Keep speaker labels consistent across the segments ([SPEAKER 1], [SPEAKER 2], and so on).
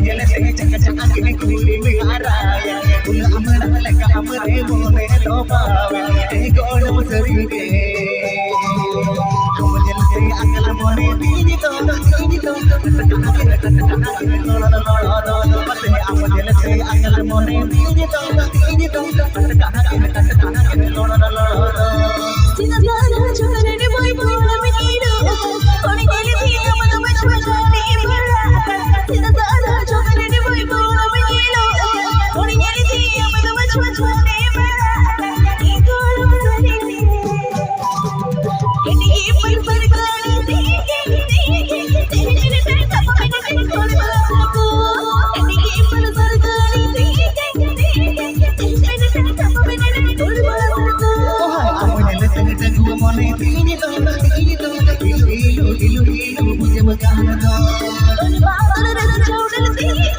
[SPEAKER 1] जल से चक चक के कुली बिहाराया उन अमर लगा हमरे मोने तो पावे ए गोड़ मसरी के हम जल से अकल मोने बीजी तो कहा के लोड़ा बस हम जल से अकल मोने बीजी तो कहा के लोड़ा
[SPEAKER 2] Sina sana chhone ne boy bola me nido koni keli thiya mad me chhone bhara Sina sana chhone ne boy bola me nido koni keli thiya mad me chhone bhara Ni kolo sari ne Kini par par gaani deke tere tere tap me ne kolo ko Kini par par gaani deke tere tere tap me ne kolo ko
[SPEAKER 1] Tengku mone tini to ilu mujhe magana to
[SPEAKER 2] Tun baal ran chhodal diye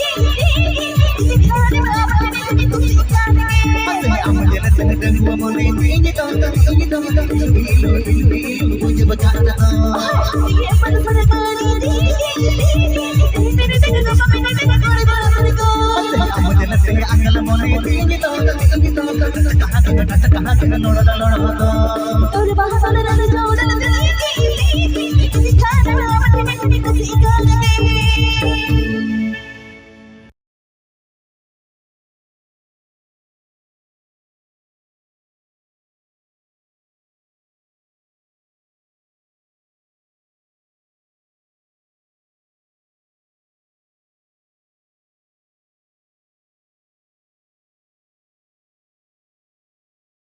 [SPEAKER 2] dikhane baapne tu dikhane
[SPEAKER 1] amul tengku mone tini to ilu mujhe magana to
[SPEAKER 2] ye par par gaani diye mere teng ko pamene teng ko
[SPEAKER 1] amul teng akal mone tini to kaha ke loda to
[SPEAKER 2] Tun baal ran chhodal